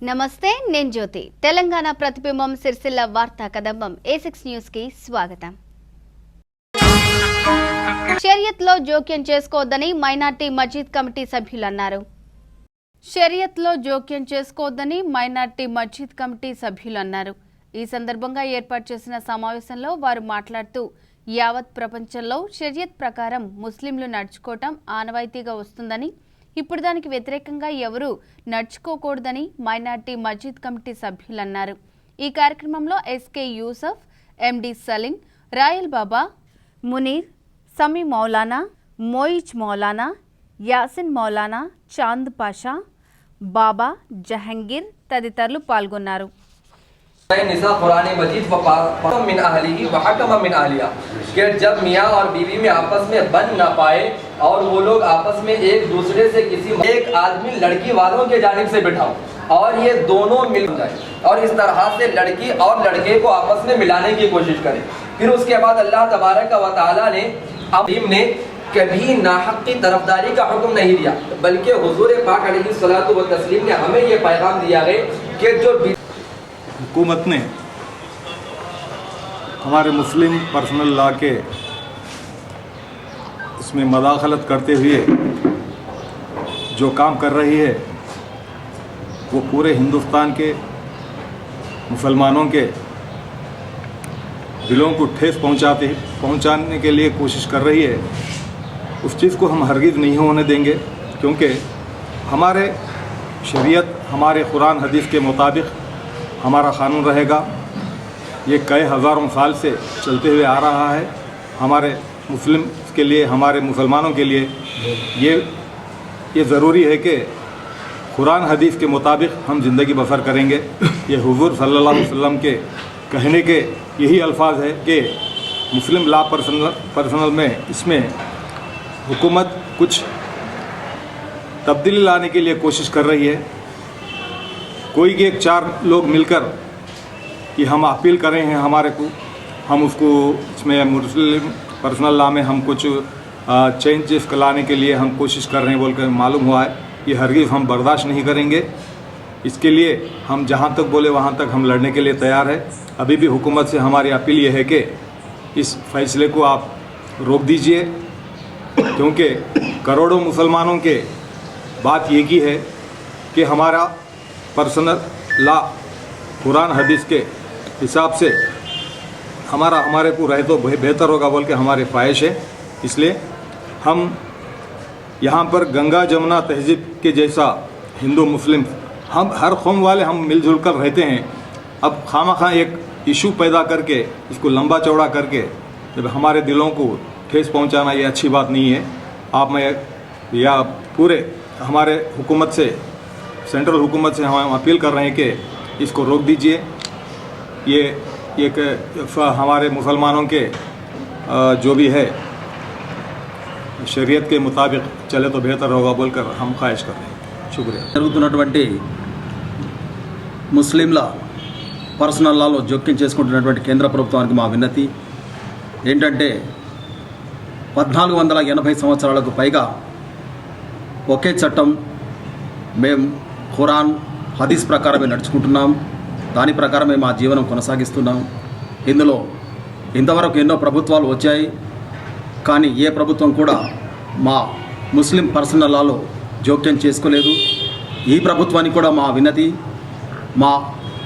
నమస్తే నేను జ్యోతి తెలంగాణ ప్రతిబింబం సిరిసిల్ల వార్తా కదంబం A6 న్యూస్ కి స్వాగతం. షరియత్లో జోక్యం చేసుకోవద్దని మైనార్టీ మస్జిద్ కమిటీ సభ్యులు అన్నారు. షరియత్లో జోక్యం చేసుకోవద్దని మైనార్టీ మస్జిద్ కమిటీ సభ్యులు అన్నారు. ఈ సందర్భంగా ఏర్పాటు చేసిన సమావేశంలో వారు మాట్లాడుతూ యావత్ ప్రపంచంలో షరియత్ ప్రకారం ముస్లింలు నడుచుకోవటం ఆనవాయితీగా వస్తుందని, ఇప్పుడు దానికి వ్యతిరేకంగా ఎవరూ నడుచుకోకూడదని మైనార్టీ మస్జిద్ కమిటీ సభ్యులు అన్నారు. ఈ కార్యక్రమంలో ఎస్కే యూసఫ్, ఎండి సలీం, రాయల్ బాబా, మునీర్, సమీ మౌలానా, మోయిజ్ మౌలానా, యాసిన్ మౌలానా, చాంద్ పాషా, బాబా, జహంగీర్ తదితరులు పాల్గొన్నారు. निसा कुरान मजीद व मिन अहलिही व हकम मिन अहलिया कि जब मियाँ और बीवी में आपस में बन ना पाए और वो लोग आपस में एक दूसरे से किसी एक आदमी लड़की वालों के जानिब से बिठाओ और ये दोनों मिल जाए और इस तरह से लड़की और लड़के को आपस में मिलाने की कोशिश करें. फिर उसके बाद अल्लाह तबारक व तआला ने कभी नाहक की तरफदारी का हुक्म नहीं दिया, बल्कि हुजूर पाक अलैहिस्सलातु व तस्लीम ने हमें ये पैगाम दिया है कि जो हुकूमत ने हमारे मुस्लिम पर्सनल लॉ के इसमें मदाखलत करते हुए जो काम कर रही है वो पूरे हिंदुस्तान के मुसलमानों के दिलों को ठेस पहुंचाने के लिए कोशिश कर रही है. उस चीज़ को हम हरगिज़ नहीं होने देंगे, क्योंकि हमारे शरीयत हमारे कुरान हदीस के मुताबिक हमारा क़ानून रहेगा. ये कई हज़ारों साल से चलते हुए आ रहा है. हमारे मुस्लिम के लिए, हमारे मुसलमानों के लिए ये ज़रूरी है कि कुरान हदीस के मुताबिक हम ज़िंदगी बसर करेंगे. ये हुज़ूर सल्लल्लाहु अलैहि वसल्लम के कहने के यही अल्फाज है कि मुस्लिम लॉ पर्सनल में इसमें हुकूमत कुछ तब्दीली लाने के लिए कोशिश कर रही है. कोई एक चार लोग मिलकर कि हम अपील कर रहे हैं हमारे को, हम उसको इसमें मुस्लिम पर्सनल लॉ में हम कुछ चेंजेस लाने के लिए हम कोशिश कर रहे हैं बोलकर मालूम हुआ है. ये हरगिज़ हम बर्दाश्त नहीं करेंगे. इसके लिए हम जहाँ तक बोले वहाँ तक हम लड़ने के लिए तैयार है. अभी भी हुकूमत से हमारी अपील ये है कि इस फैसले को आप रोक दीजिए, क्योंकि करोड़ों मुसलमानों के बात ये की है कि हमारा पर्सनल लॉ कुरान हदीस के हिसाब से हमारे को रहे तो बेहतर होगा बोल के हमारे ख्वाहिश है. इसलिए हम यहाँ पर गंगा जमुना तहजीब के जैसा हिंदू मुस्लिम हम हर कौम वाले हम मिलजुल कर रहते हैं. अब खामखा एक इशू पैदा करके इसको लंबा चौड़ा करके जब हमारे दिलों को ठेस पहुँचाना ये अच्छी बात नहीं है. आप मैं या पूरे हमारे हुकूमत से, सेंट्रल हुकूमत से हम अपील कर रहे हैं कि इसको रोक दीजिए. ये एक हमारे मुसलमानों के जो भी है शरीयत के मुताबिक चले तो बेहतर होगा बोलकर हम ख्वाहिश कर रहे हैं. शुक्रिया. జరుగుతున్నటువంటి ముస్లింల పర్సనల్ లాలో జోక్యం చేసుకుంటున్నటువంటి కేంద్ర ప్రభుత్వానికి మా విన్నతి ఏంటంటే 1480 సంవత్సరాలకు పైగా ఒకే చట్టం మేము ఖురాన్ హదీస్ ప్రకారమే నడుచుకుంటున్నాం. దాని ప్రకారమే మా జీవనం కొనసాగిస్తున్నాం. ఇందులో ఇంతవరకు ఎన్నో ప్రభుత్వాలు వచ్చాయి, కానీ ఏ ప్రభుత్వం కూడా మా ముస్లిం పర్సనల్ లాలో జోక్యం చేసుకోలేదు. ఈ ప్రభుత్వానికి కూడా మా వినతి, మా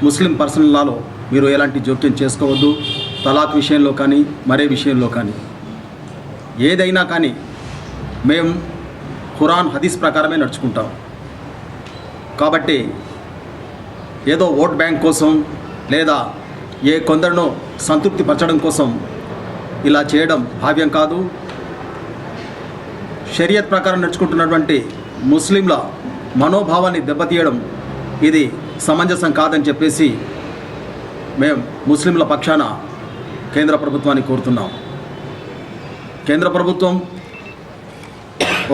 ముస్లిం పర్సనల్ లాలో మీరు ఎలాంటి జోక్యం చేసుకోవద్దు. తలాక్ విషయంలో కానీ మరే విషయంలో కానీ ఏదైనా కానీ మేము ఖురాన్ హదీస్ ప్రకారమే నడుచుకుంటాం. కాబట్టి ఏదో ఓట్ బ్యాంక్ కోసం లేదా ఏ కొందరినో సంతృప్తి పరచడం కోసం ఇలా చేయడం భావ్యం కాదు. షరియత్ ప్రకారం నడుచుకుంటున్నటువంటి ముస్లింల మనోభావాన్ని దెబ్బతీయడం ఇది సమంజసం కాదని చెప్పేసి మేము ముస్లింల పక్షాన కేంద్ర ప్రభుత్వాన్ని కోరుతున్నాం. కేంద్ర ప్రభుత్వం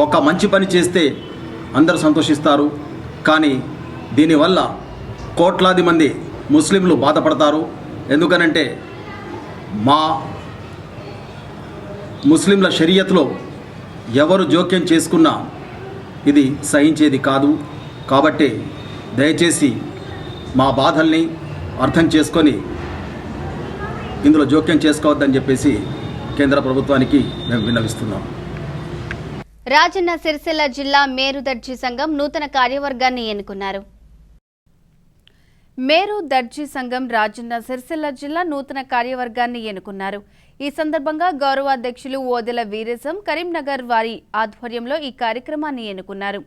ఒక మంచి పని చేస్తే అందరూ సంతోషిస్తారు, కానీ దీనివల్ల కోట్లాది మంది ముస్లింలు బాధపడతారు. ఎందుకనంటే మా ముస్లింల షరియత్లో ఎవరు జోక్యం చేసుకున్నా ఇది సహించేది కాదు. కాబట్టి దయచేసి మా బాధల్ని అర్థం చేసుకొని ఇందులో జోక్యం చేసుకోవద్దని చెప్పేసి కేంద్ర ప్రభుత్వానికి మేము విన్నవిస్తున్నాం. రాజన్న సిరిసిల్ల జిల్లా మేరు దర్జీ సంఘం నూతన కార్యవర్గాన్ని ఎన్నుకున్నారు. మేరు దర్జీ సంఘం రాజన్న సిరిసిల్ల జిల్లా నూతన కార్యవర్గాన్ని ఎన్నుకున్నారు. ఈ సందర్భంగా గౌరవాధ్యక్షులు ఓదెల వీరేశం కరీంనగర్ వారి ఆధ్వర్యంలో ఈ కార్యక్రమాన్ని ఎన్నుకున్నారు.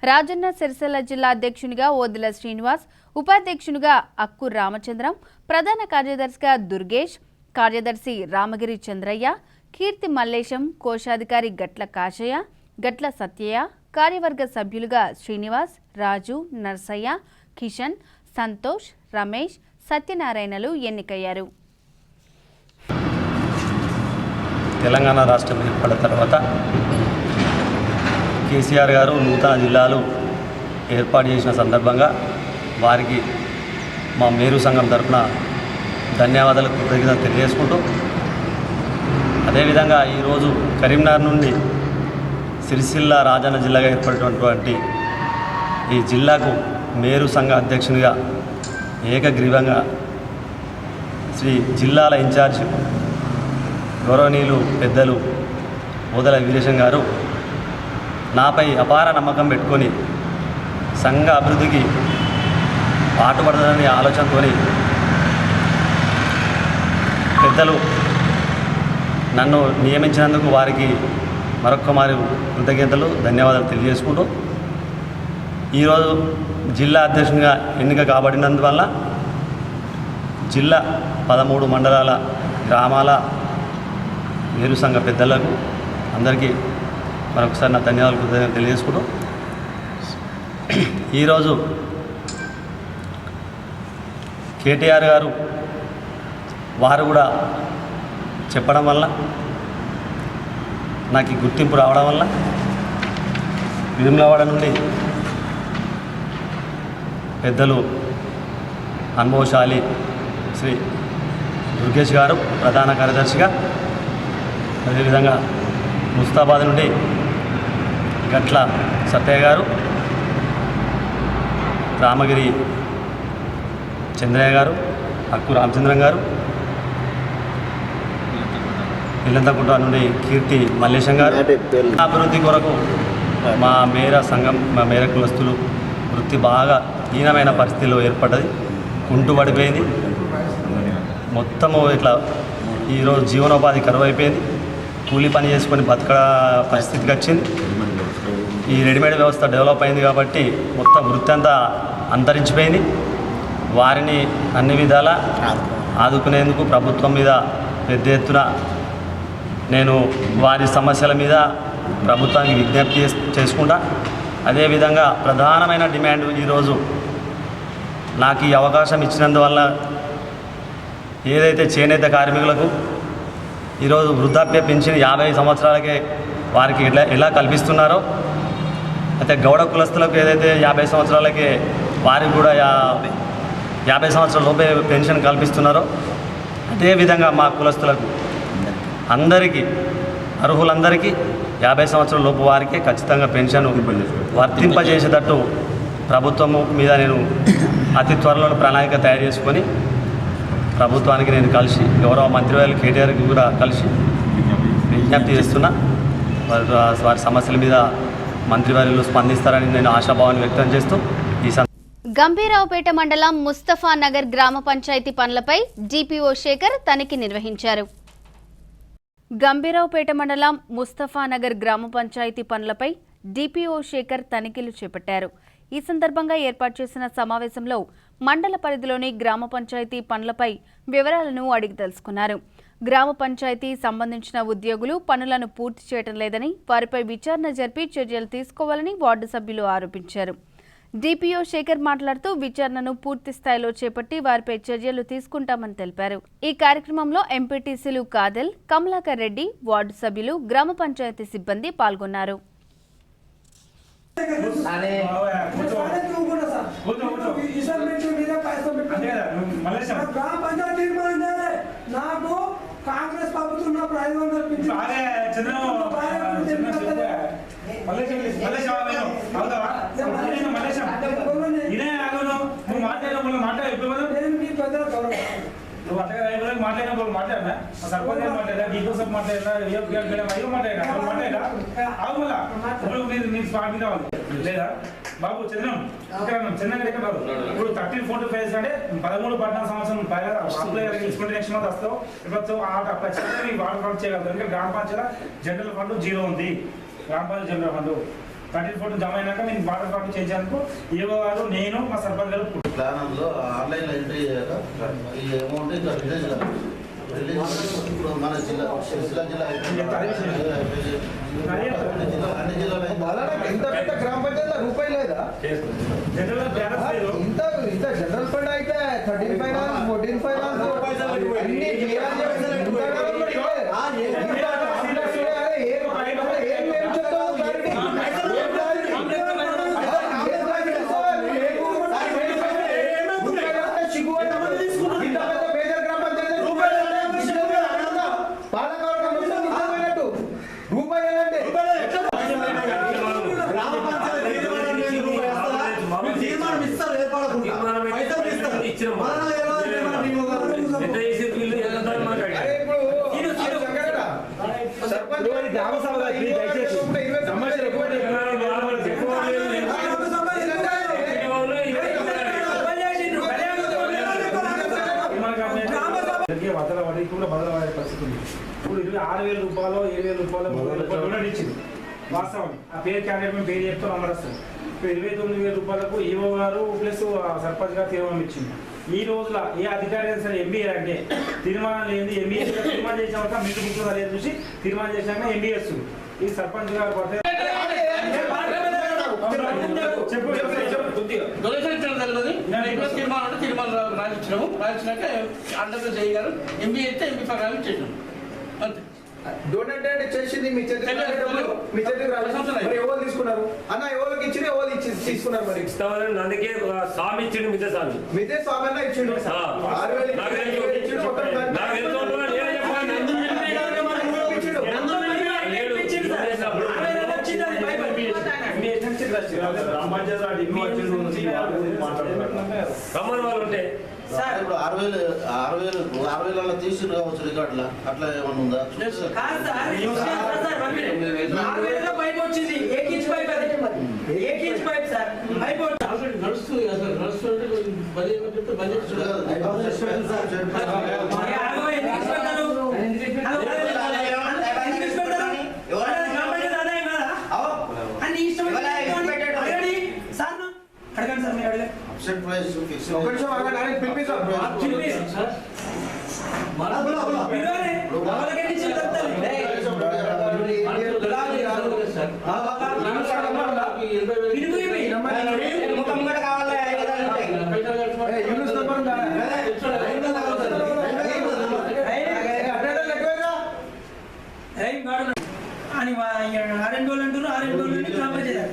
రాజన్న సిరిసిల్ల జిల్లా అధ్యక్షునిగా ఓదెల శ్రీనివాస్, ఉపాధ్యక్షునిగా అక్కు రామచంద్రం, ప్రధాన కార్యదర్శిగా దుర్గేష్, కార్యదర్శి రామగిరి చంద్రయ్య, కీర్తి మల్లేశం, కోశాధికారి గట్ల కాశయ్య, గట్ల సత్యయ్య, కార్యవర్గ సభ్యులుగా శ్రీనివాస్, రాజు, నర్సయ్య, కిషన్, సంతోష్, రమేష్, సత్యనారాయణలు ఎన్నికయ్యారు. తెలంగాణ రాష్ట్రం ఏర్పడిన తర్వాత కేసీఆర్ గారు నూతన జిల్లాలు ఏర్పాటు చేసిన సందర్భంగా వారికి మా మేరు సంఘం తరఫున ధన్యవాదాలు, కృతజ్ఞతలు తెలియజేసుకుంటూ, అదేవిధంగా ఈరోజు కరీంనగర్ నుండి సిరిసిల్ల రాజన్న జిల్లాగా ఏర్పడినటువంటి ఈ జిల్లాకు మేరు సంఘ అధ్యక్షునిగా ఏకగ్రీవంగా శ్రీ జిల్లాల ఇన్ఛార్జ్ గౌరవనీయులు పెద్దలు ఓదెల వీరేశం గారు నాపై అపార నమ్మకం పెట్టుకొని సంఘ అభివృద్ధికి పాటుపడదనే ఆలోచనతో పెద్దలు నన్ను నియమించినందుకు వారికి మరొక్క మారు కృతజ్ఞతలు, ధన్యవాదాలు తెలియజేసుకుంటూ, ఈరోజు జిల్లా అధ్యక్షునిగా ఎన్నిక కాబడినందువల్ల జిల్లా 13 మండలాల గ్రామాల మేరు సంఘ పెద్దలకు అందరికీ మరొకసారి నా ధన్యవాదాలు, కృతజ్ఞతలు తెలియజేసుకుంటూ, ఈరోజు కేటీఆర్ గారు వారు కూడా చెప్పడం వల్ల నాకు ఈ గుర్తింపు రావడం వల్ల వేములవాడ నుండి పెద్దలు అనుభవశాలి శ్రీ దుర్గేష్ గారు ప్రధాన కార్యదర్శిగా, అదేవిధంగా ముస్తాబాద్ నుండి గట్ల సత్తయ్య గారు, రామగిరి చంద్రయ్య గారు, అక్కు రామచంద్రం గారు, ఇల్లంతకుంట నుండి కీర్తి మల్లేశం గారు, అభివృద్ధి కొరకు మా మేర సంఘం, మా మేర కులస్తులు వృత్తి బాగా హీనమైన పరిస్థితిలో ఏర్పడ్డది, కుంటుపడిపోయింది. మొత్తము ఇట్లా ఈరోజు జీవనోపాధి కరువు అయిపోయింది. కూలీ పని చేసుకొని బతక పరిస్థితికి వచ్చింది. ఈ రెడీమేడ్ వ్యవస్థ డెవలప్ అయింది కాబట్టి మొత్తం వృత్తి అంతా అంతరించిపోయింది. వారిని అన్ని విధాలా ఆదుకునేందుకు ప్రభుత్వం మీద పెద్ద ఎత్తున నేను వారి సమస్యల మీద ప్రభుత్వానికి విజ్ఞప్తి చేసుకుంటా. అదేవిధంగా ప్రధానమైన డిమాండ్ ఈరోజు నాకు ఈ అవకాశం ఇచ్చినందువల్ల ఏదైతే చేనేత కార్మికులకు ఈరోజు వృద్ధాప్య పెన్షన్ 50 సంవత్సరాలకే వారికి ఎలా కల్పిస్తున్నారో, అయితే గౌడ కులస్తులకు ఏదైతే 50 సంవత్సరాలకే వారికి కూడా 50 సంవత్సరాల లోపే పెన్షన్ కల్పిస్తున్నారో, అదేవిధంగా మా కులస్తులకు అందరికీ, అర్హులందరికీ 50 సంవత్సరాల లోపు వారికి ఖచ్చితంగా పెన్షన్ వర్తింపజేసేటట్టు ప్రభుత్వము మీద నేను అతి త్వరలో ప్రణాళిక తయారు చేసుకొని ప్రభుత్వానికి నేను కలిసి గౌరవ మంత్రివర్యులు కేటీఆర్కి కూడా కలిసి విజ్ఞప్తి చేస్తున్నా. వారి సమస్యల మీద మంత్రివర్యులు స్పందిస్తారని నేను ఆశాభావాన్ని వ్యక్తం చేస్తూ ఈ గంభీరావుపేట మండలం ముస్తఫా నగర్ గ్రామ పంచాయతీ పనులపై డిపిఓ శేఖర్ తనిఖీ నిర్వహించారు. గంభీరావుపేట మండలం ముస్తఫా నగర్ గ్రామ పంచాయతీ పనులపై డిపిఓ శేఖర్ తనిఖీలు చేపట్టారు. ఈ సందర్భంగా ఏర్పాటు చేసిన సమావేశంలో మండల పరిధిలోని గ్రామ పంచాయతీ పనులపై వివరాలను అడిగి తెలుసుకున్నారు. గ్రామ పంచాయతీ సంబంధించిన ఉద్యోగులు పనులను పూర్తి చేయడం లేదని, వారిపై విచారణ జరిపి చర్యలు తీసుకోవాలని వార్డు సభ్యులు ఆరోపించారు. డిపిఓ శేఖర్ మాట్లాడుతూ విచారణను పూర్తి స్థాయిలో చేపట్టి వారిపై చర్యలు తీసుకుంటామని తెలిపారు. ఈ కార్యక్రమంలో ఎంపీటీసీలు కాదెల్, కమలాకర్ రెడ్డి, వార్డు సభ్యులు, గ్రామ పంచాయతీ సిబ్బంది పాల్గొన్నారు. కాంగ్రెస్ ప్రభుత్వం నువ్వు అట్లా మాట్లాడిన వాళ్ళు మాట్లాడినా సర్పంచ్ మాట్లాడా డీకోసప్ మాట్లాడినా అయ్యో మాట్లాడినా అవు మళ్ళీ మీరు స్వామి కావాలి లేదా బాబు చంద్రం చంద్రం ఎక్కడ బాబు ఇప్పుడు 1345 అంటే 13 పట్టణ సంవత్సరం అప్లై తీసుకుంటే నెక్స్ట్ మంత్ వస్తావు ఇప్పుడు అప్లై చేస్తే మీకు వాటర్ ఫండ్ చేయగలుగుతారు. ఇంకా గ్రామ పంచాయతీ జనరల్ ఫండ్ 0 ఉంది. గ్రామ పంచాయతీ జనరల్ ఫండ్ 1340 జమ అయినాక నేను వాటర్ ఫండ్ చేసేందుకు ఏవో గారు నేను మా సర్పంచ్ గారు ప్లాన్లో ఆన్లైన్లో ఎంట్రీ చేయాలి. ఈ అమౌంట్ ఇంకా ఇప్పుడు మన జిల్లా అన్ని జిల్లాలో ఇంత పెద్ద గ్రామ పంచాయతీ రూపాయి లేదా? ఇంత జనరల్ ఫండ్ అయితే 13 ఫైనాన్స్ 14 ఫైనాన్స్ బదలవాడే పరిస్థితి ఉంది. ఇప్పుడు 26,000 రూపాయలు 7,000 రూపాయలు ఇచ్చింది వాస్తవం. ఆ పేరు క్యాండిడేట్ మేము పేరు చెప్తాం అమరస్తారు. ఇప్పుడు 29,000 రూపాయలకు ఈవో గారు ప్లస్ సర్పంచ్ గారు తీర్మానం ఇచ్చింది. ఈ రోజుల ఏ అధికారి సరే ఎంబీఏ అంటే తీర్మానం లేని ఎంబీఏ తీర్మానం చేసినాక మీకు బుక్ లేదు చూసి తీర్మానం చేసినాక ఎంబీఎస్ ఈ సర్పంచ్ గారు పడితే తీర్మానం రాయించినాక అండర్ చేయగారు ఎంబీ అయితే ఎంబీ ప్రకారం ఇచ్చేసాం అంతే. డొనేట్ అంటే చేసింది మీ చేతికి ఎవరు తీసుకున్నారు అన్న? ఎవరికి ఇచ్చి ఎవరు తీసుకున్నారు? మరి అందుకే స్వామి ఇచ్చిండు మితే స్వామి అన్న ఇచ్చిండు 6,000 ఇచ్చిండు. కమ్మని వాళ్ళు ఉంటే ఇప్పుడు 6,000 తీసుకుని కావచ్చు రికార్డులా అట్లా ఏమన్నా ఉందా? పైప్ వచ్చింది పైప్ సార్ పైప్ నడుస్తుంది కదా సార్. అడగండి సార్ మీరు అడగండి. అబ్సెంట్ ప్రైస్ ఫిక్స్ అని 6 రోజులు అంటారు. 6 రోజులు గ్రామ పంచాయతీ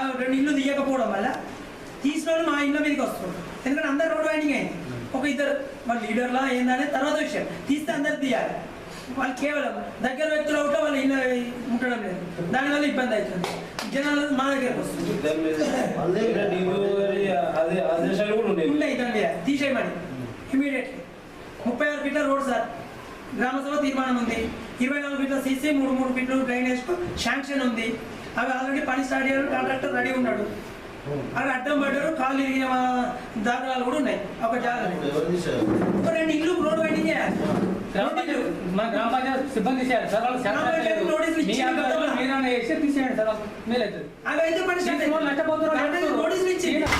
2 ఇల్లు తీయకపోవడం వల్ల తీసిన వాళ్ళు మా ఇళ్ళ మీదకి వస్తారు. ఎందుకంటే అందరు రోడ్ వైండింగ్ అయింది. ఒక ఇద్దరు వాళ్ళ లీడర్లా ఏందనే తర్వాత విషయం. తీస్తే అందరు తీయాలి. వాళ్ళు కేవలం దగ్గర వ్యక్తులు అవుతా వాళ్ళు ఇళ్ళ ఉండడం లేదు. దానివల్ల ఇబ్బంది అవుతుంది. జనాలు మా దగ్గరకు వస్తుంది. ఉన్నాయి తీసేయమని ఇమీడియట్లీ 36 ఫీట్ల రోడ్ సార్. గ్రామసభ తీర్మానం ఉంది. 24 ఫీట్ల సీసీ 3 ఫీట్లు డ్రైనేజ్ శాంక్షన్ ఉంది. అవి ఆల్రెడీ పని స్టార్ట్ చేయడం కాంట్రాక్టర్ రెడీ ఉన్నాడు. అక్కడ అడ్డం పడ్డారు. కాళ్ళు ఇరిగిన దాఖలాలు కూడా ఉన్నాయి. ఒక జాగ్రత్త 2 ఇల్లు రోడ్ వైండింగ్ చేయాలి. మా గ్రామ పంచాయతీ సిబ్బంది చేయాలి సార్.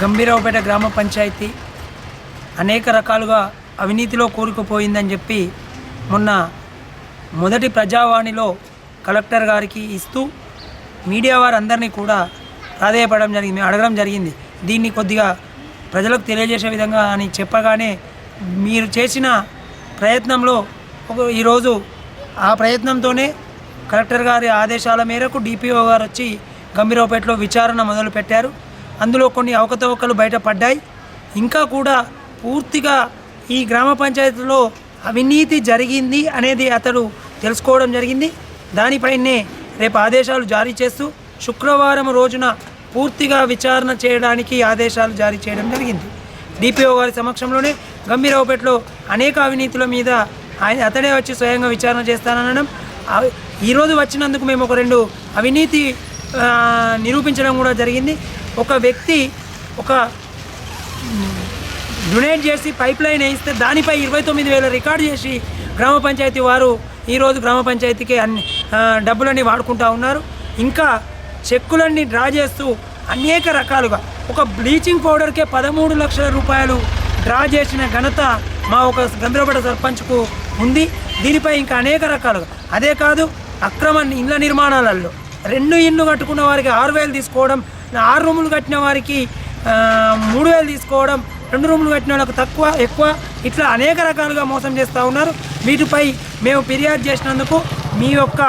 గంభీరావుపేట గ్రామ పంచాయతీ అనేక రకాలుగా అవినీతిలో కూరుకుపోయిందని చెప్పి మొన్న మొదటి ప్రజావాణిలో కలెక్టర్ గారికి ఇస్తూ మీడియా వారందరినీ కూడా ప్రాధేయపడడం జరిగింది. మేము అడగడం జరిగింది దీన్ని కొద్దిగా ప్రజలకు తెలియజేసే విధంగా అని చెప్పగానే మీరు చేసిన ప్రయత్నంలో ఈరోజు ఆ ప్రయత్నంతోనే కలెక్టర్ గారి ఆదేశాల మేరకు డిపిఓ గారు వచ్చి గంభీరావుపేటలో విచారణ మొదలుపెట్టారు. అందులో కొన్ని అవకతవకలు బయటపడ్డాయి. ఇంకా కూడా పూర్తిగా ఈ గ్రామ పంచాయతీలో అవినీతి జరిగింది అనేది అతడు తెలుసుకోవడం జరిగింది. దానిపైనే రేపు ఆదేశాలు జారీ చేస్తూ శుక్రవారం రోజున పూర్తిగా విచారణ చేయడానికి ఆదేశాలు జారీ చేయడం జరిగింది. డిపిఓ గారి సమక్షంలోనే గంభీరావుపేటలో అనేక అవినీతుల మీద అతడే వచ్చి స్వయంగా విచారణ చేస్తాననడం, ఈరోజు వచ్చినందుకు మేము ఒక 2 అవినీతి నిరూపించడం కూడా జరిగింది. ఒక వ్యక్తి ఒక డొనేట్ చేసి పైప్ లైన్ వేయిస్తే దానిపై 29,000 రికార్డు చేసి గ్రామ పంచాయతీ వారు ఈరోజు గ్రామ పంచాయతీకి డబ్బులన్నీ వాడుకుంటూ ఉన్నారు. ఇంకా చెక్కులన్నీ డ్రా చేస్తూ అనేక రకాలుగా ఒక బ్లీచింగ్ పౌడర్కే 13 లక్షల రూపాయలు డ్రా చేసిన ఘనత మా ఒక గంభీరావుపేట సర్పంచ్కు ఉంది. దీనిపై ఇంకా అనేక రకాలుగా, అదే కాదు అక్రమ ఇళ్ల నిర్మాణాలలో 2 ఇళ్ళు కట్టుకున్న వారికి 6,000 తీసుకోవడం, 6 రూములు కట్టిన వారికి 3,000 తీసుకోవడం, 2 రూములు కట్టిన వాళ్ళకి తక్కువ ఎక్కువ, ఇట్లా అనేక రకాలుగా మోసం చేస్తూ ఉన్నారు. వీటిపై మేము ఫిర్యాదు చేసినందుకు మీ యొక్క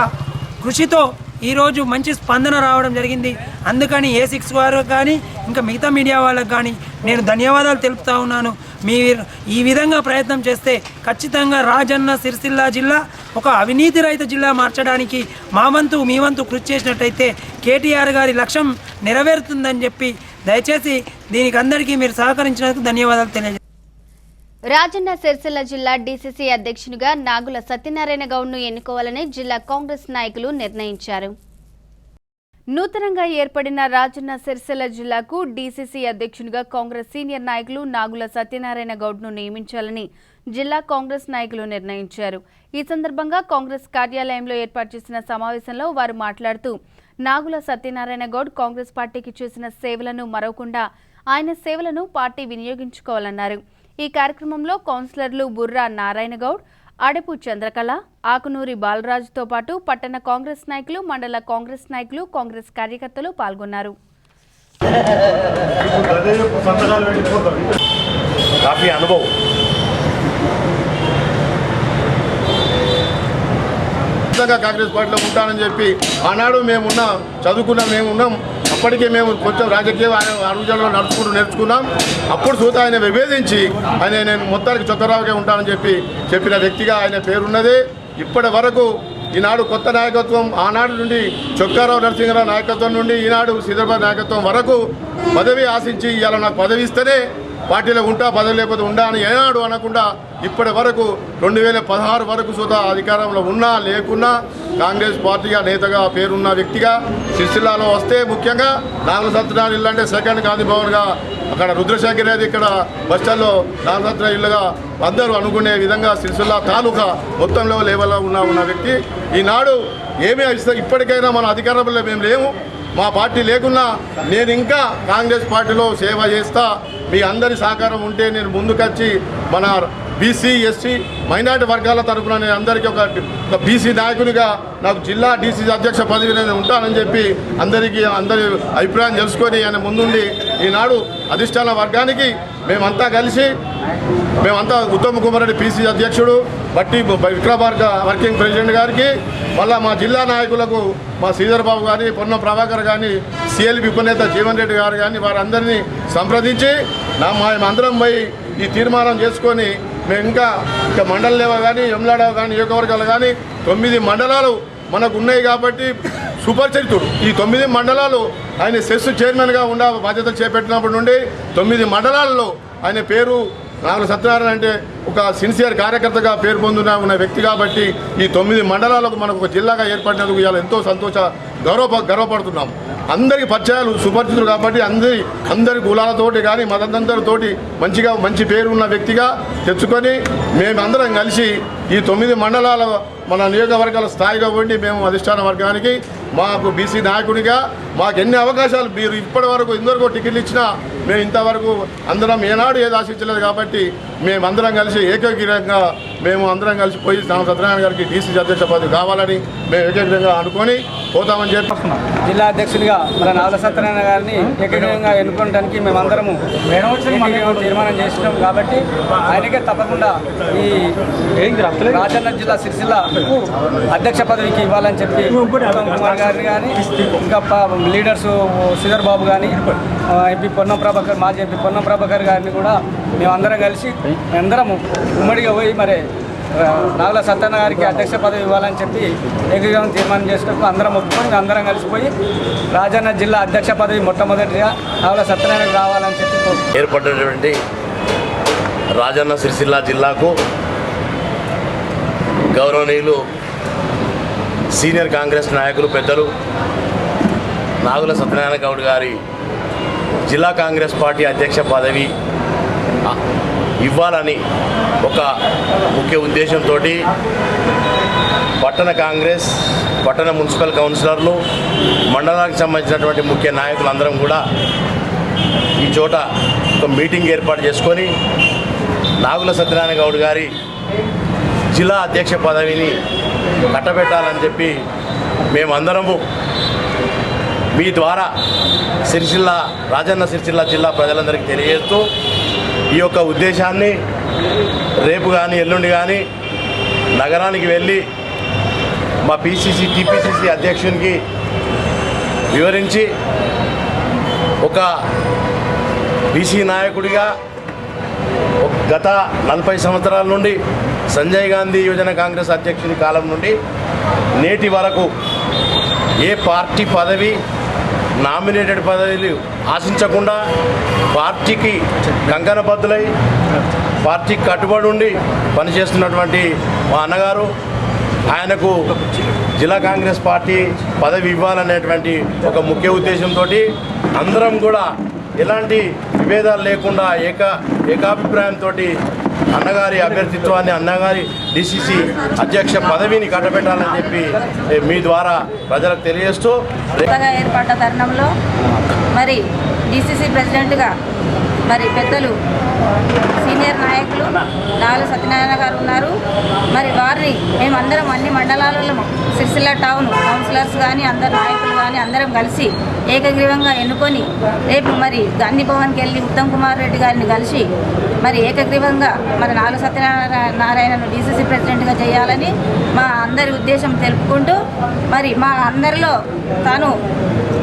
కృషితో ఈరోజు మంచి స్పందన రావడం జరిగింది. అందుకని A6 వారు కానీ ఇంకా మిగతా మీడియా వాళ్ళకు కానీ నేను ధన్యవాదాలు తెలుపుతా ఉన్నాను. మీరు ఈ విధంగా ప్రయత్నం చేస్తే ఖచ్చితంగా రాజన్న సిరిసిల్ల జిల్లా ఒక అవినీతి రహిత జిల్లా మార్చడానికి మీ వంతు కృషి చేసినట్టయితే కేటీఆర్ గారి లక్ష్యం నెరవేరుతుందని చెప్పి దయచేసి దీనికి అందరికీ మీరు సహకరించినందుకు ధన్యవాదాలు తెలియజేస్తాను. రాజన్న సిరిసిల్ల జిల్లా డీసీసీ అధ్యక్షునిగా నాగుల సత్యనారాయణ గౌడ్ను ఎన్నుకోవాలని జిల్లా కాంగ్రెస్ నాయకులు నిర్ణయించారు. నూతనంగా ఏర్పడిన రాజన్న సిరిసిల్ల జిల్లాకు డీసీసీ అధ్యక్షునిగా కాంగ్రెస్ సీనియర్ నాయకులు నాగుల సత్యనారాయణ గౌడ్ను నియమించాలని జిల్లా కాంగ్రెస్ నాయకులు నిర్ణయించారు. ఈ సందర్భంగా కాంగ్రెస్ కార్యాలయంలో ఏర్పాటు చేసిన సమావేశంలో వారు మాట్లాడుతూ నాగుల సత్యనారాయణ గౌడ్ కాంగ్రెస్ పార్టీకి చేసిన సేవలను మరవకుండా ఆయన సేవలను పార్టీ వినియోగించుకోవాలన్నారు. ఈ కార్యక్రమంలో కౌన్సిలర్లు బుర్రా నారాయణ గౌడ్, అడపు చంద్రకళ, ఆకునూరి బాలరాజుతో పాటు పట్టణ కాంగ్రెస్ నాయకులు, మండల కాంగ్రెస్ నాయకులు, కాంగ్రెస్ కార్యకర్తలు పాల్గొన్నారు. కాంగ్రెస్ పార్టీలో ఉంటానని చెప్పి ఆనాడు మేమున్నాం, మేమున్నాం. అప్పటికే మేము కొంచెం రాజకీయ అడుగుజాడలో నేర్చుకున్నాం. అప్పుడు సూత ఆయన విభేదించి నేను మొత్తానికి చొక్కరావుగా ఉంటానని చెప్పిన వ్యక్తిగా ఆయన పేరున్నది. ఇప్పటి వరకు ఈనాడు కొత్త నాయకత్వం, ఆనాడు నుండి చొక్కారావు నరసింహరావు నాయకత్వం నుండి ఈనాడు శ్రీధర్బాబు నాయకత్వం వరకు పదవి ఆశించి ఇవాళ నాకు పదవి ఇస్తేనే పార్టీలో ఉంటా, పదవి లేకపోతే ఉండా అని ఏనాడు అనకుండా ఇప్పటి వరకు 2016 వరకు సుధా అధికారంలో ఉన్నా లేకున్నా కాంగ్రెస్ పార్టీగా నేతగా పేరున్న వ్యక్తిగా సిరిసిల్లాలో వస్తే ముఖ్యంగా నాగుల సత్యనారాయణ ఇల్లు అంటే సెకండ్ గాంధీ భవన్గా అక్కడ రుద్రశేఖర్ అనేది ఇక్కడ బస్టాండ్లో నాగుల సత్యనారాయణ ఇల్లుగా అందరూ అనుకునే విధంగా సిరిసిల్ల తాలూకా మొత్తంలో లెవెల్లో ఉన్న వ్యక్తి. ఈనాడు ఏమీ ఇప్పటికైనా మన అధికారంలో మేము లేము. మా పార్టీ లేకున్నా నేను ఇంకా కాంగ్రెస్ పార్టీలో సేవ చేస్తా. మీ అందరి సహకారం ఉంటే నేను ముందుకొచ్చి మన బీసీ ఎస్సీ మైనార్టీ వర్గాల తరఫున నేను అందరికీ ఒక బీసీ నాయకునిగా నాకు జిల్లా డీసీ అధ్యక్ష పదవి నేను ఉంటానని చెప్పి అందరి అభిప్రాయం తెలుసుకొని ఆయన ముందుండి ఈనాడు అధిష్టాన వర్గానికి మేమంతా కలిసి ఉత్తమ్ కుమార్ రెడ్డి పీసీ అధ్యక్షుడు, బట్టి విక్రమార్క వర్కింగ్ ప్రెసిడెంట్ గారికి, మళ్ళీ మా జిల్లా నాయకులకు మా శ్రీధర్ బాబు కానీ, పొన్నం ప్రభాకర్ కానీ, సిఎల్పి ఉపనేత జీవన్ రెడ్డి గారు కానీ వారందరినీ సంప్రదించి మేమందరం పోయి ఈ తీర్మానం చేసుకొని మేము ఇంకా మండల లెవెల్ కానీ, ఎమ్లాడ కానీ, నియోజకవర్గాలు కానీ 9 మండలాలు మనకు ఉన్నాయి కాబట్టి సుపరిచితుడు. ఈ 9 మండలాలు ఆయన సెస్ చైర్మన్గా బాధ్యత చేపట్టినప్పటి నుండి 9 మండలాల్లో ఆయన పేరు నాగుల సత్యనారాయణ అంటే ఒక సిన్సియర్ కార్యకర్తగా పేరు పొందిన వ్యక్తి కాబట్టి ఈ 9 మండలాలకు మనకు ఒక జిల్లాగా ఏర్పడినందుకు ఇవాళ ఎంతో గర్వపడుతున్నాం. అందరికీ పరిచయాలు సుపరిచితులు కాబట్టి అందరి కులాలతోటి కానీ మతందరితోటి మంచి పేరు ఉన్న వ్యక్తిగా తెచ్చుకొని మేమందరం కలిసి ఈ 9 మండలాల మన నియోజకవర్గాల స్థాయిగా ఉండి మేము అధిష్టాన వర్గానికి మాకు బీసీ నాయకుడిగా మాకు ఎన్ని అవకాశాలు మీరు ఇప్పటి వరకు ఇందరికో టికెట్లు ఇచ్చినా మేము ఇంతవరకు అందరం ఏనాడు ఏది ఆశించలేదు కాబట్టి మేమందరం కలిసి ఏకగ్రీవంగా మేము అందరం కలిసిపోయి సత్యనారాయణ గారికి డీసీసీ అధ్యక్ష పదవి కావాలని మేము ఏకగ్రీవంగా అనుకొని పోతామని చెప్తున్నాం. జిల్లా అధ్యక్షుడిగా మన నావల సత్యనారాయణ గారిని ఏకగ్రీవంగా ఎన్నుకోవడానికి మేమందరము తీర్మానం చేసినాం కాబట్టి ఆయనకే తప్పకుండా ఈ రాజన్న జిల్లా సిరిసిల్లకు అధ్యక్ష పదవికి ఇవ్వాలని చెప్పి ఉత్తమ్ కుమార్ గారిని కానీ ఇంకా లీడర్స్ శ్రీధర్ బాబు కానీ ఎంపీ పొన్నం ప్రభాకర్ మాజీ ఎంపీ పొన్నం ప్రభాకర్ గారిని కూడా మేమందరం కలిసి అందరము ఉమ్మడిగా పోయి మరి నావల సత్యనారాయణ గారికి అధ్యక్ష పదవి ఇవ్వాలని చెప్పి ఏకగ్రీవం తీర్మానం చేసినప్పుడు అందరం ఒప్పుకొని అందరం కలిసిపోయి రాజన్న జిల్లా అధ్యక్ష పదవి మొట్టమొదటిగా నావల సత్యనారాయణకు రావాలని చెప్పి ఏర్పడినటువంటి రాజన్న సిరిసిల్ల జిల్లాకు గౌరవనీయులు సీనియర్ కాంగ్రెస్ నాయకులు పెద్దలు నాగుల సత్యనారాయణ గౌడ్ గారి జిల్లా కాంగ్రెస్ పార్టీ అధ్యక్ష పదవి ఇవ్వాలని ఒక ముఖ్య ఉద్దేశంతో పట్టణ కాంగ్రెస్ పట్టణ మున్సిపల్ కౌన్సిలర్లు మండలానికి సంబంధించినటువంటి ముఖ్య నాయకులందరం కూడా ఈ చోట ఒక మీటింగ్ ఏర్పాటు చేసుకొని నాగుల సత్యనారాయణ గౌడ్ గారి జిల్లా అధ్యక్ష పదవిని కట్టబెట్టాలని చెప్పి మేమందరము మీ ద్వారా రాజన్న సిరిసిల్ల జిల్లా ప్రజలందరికీ తెలియజేస్తూ ఈ యొక్క ఉద్దేశాన్ని రేపు కానీ ఎల్లుండి కానీ నగరానికి వెళ్ళి మా టీపీసీసీ అధ్యక్షునికి వివరించి ఒక బీసీ నాయకుడిగా గత 40 సంవత్సరాల నుండి సంజయ్ గాంధీ యువజన కాంగ్రెస్ అధ్యక్షుని కాలం నుండి నేటి వరకు ఏ పార్టీ పదవి నామినేటెడ్ పదవులు ఆశించకుండా పార్టీకి కంకణబద్ధులై పార్టీకి కట్టుబడి ఉండి పనిచేస్తున్నటువంటి మా అన్నగారు ఆయనకు జిల్లా కాంగ్రెస్ పార్టీ పదవి ఇవ్వాలనేటువంటి ఒక ముఖ్య ఉద్దేశంతో అందరం కూడా ఎలాంటి విభేదాలు లేకుండా ఏకాభిప్రాయంతో అన్నగారి అభ్యర్థిత్వాన్ని అన్నగారి డీసీసీ అధ్యక్ష పదవిని కట్టబెట్టాలని చెప్పి మీ ద్వారా ప్రజలకు తెలియజేస్తూ ఏర్పడ్డ తరుణంలో మరి డీసీసీ ప్రెసిడెంట్గా మరి పెద్దలు సీనియర్ నాయకులు నాగుల సత్యనారాయణ గారు ఉన్నారు. మరి వారిని మేమందరం అన్ని మండలాలలో సిరిసిల్ల టౌన్ కౌన్సిలర్స్ కానీ అందరు నాయకులు కానీ అందరం కలిసి ఏకగ్రీవంగా ఎన్నుకొని రేపు మరి గాంధీ భవన్కి వెళ్ళి ఉత్తమ్ కుమార్ రెడ్డి గారిని కలిసి మరి ఏకగ్రీవంగా మరి నాగుల సత్యనారాయణను డీసీసీ ప్రెసిడెంట్గా చేయాలని మా అందరి ఉద్దేశం తెలుపుకుంటూ మరి మా అందరిలో తాను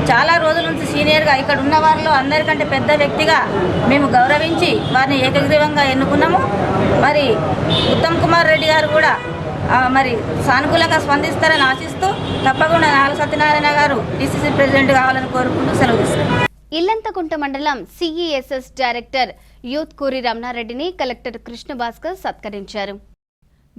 చాలా రోజుల నుంచి సీనియర్గా ఇక్కడ ఉన్న వారిలో అందరికంటే పెద్ద వ్యక్తిగా మేము గౌరవించి వారిని ఏకగ్రీవంగా ఎన్నుకున్నాము. మరి ఉత్తమ్ కుమార్ రెడ్డి గారు కూడా మరి సానుకూలంగా స్పందిస్తారని ఆశిస్తూ తప్పకుండా నాగుల సత్యనారాయణ గారు డీసీసీ ప్రెసిడెంట్ కావాలని కోరుకుంటూ సెలవు తీసుకున్నారు. ఇల్లంతకుంట మండలం సిఈఎస్ఎస్ డైరెక్టర్ యూత్ కూరి రమణారెడ్డిని కలెక్టర్ కృష్ణ భాస్కర్ సత్కరించారు.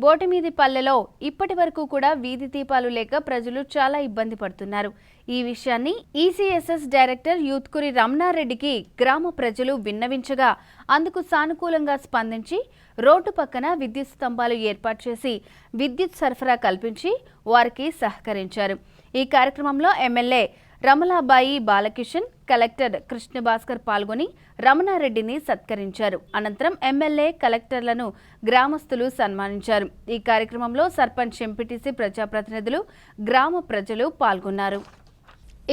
బోటిమీది పల్లెలో ఇప్పటి వరకు కూడా వీధి దీపాలు లేక ప్రజలు చాలా ఇబ్బంది పడుతున్నారు. ఈ విషయాన్ని ఈసీఎస్ఎస్ డైరెక్టర్ యూత్కురి రమణారెడ్డికి గ్రామ ప్రజలు విన్నవించగా అందుకు సానుకూలంగా స్పందించి రోడ్డు పక్కన విద్యుత్ స్తంభాలు ఏర్పాటు చేసి విద్యుత్ సరఫరా కల్పించి వారికి సహకరించారు. ఈ కార్యక్రమంలో ఎమ్మెల్యే రమలాబాయి బాలకిషన్, కలెక్టర్ కృష్ణ భాస్కర్ పాల్గొని రమణారెడ్డిని సత్కరించారు. అనంతరం ఎమ్మెల్యే, కలెక్టర్లను గ్రామస్తులు సన్మానించారు. ఈ కార్యక్రమంలో సర్పంచ్, ఎంపీటీసీ, ప్రజాప్రతినిధులు, గ్రామ ప్రజలు పాల్గొన్నారు.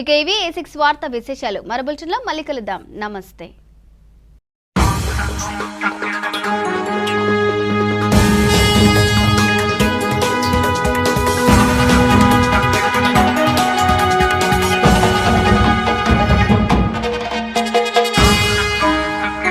ఇక ఇవి A6 వార్తా విశేషాలు. మరో బులెటిన్లో మళ్ళీ కలుద్దాం. నమస్తే.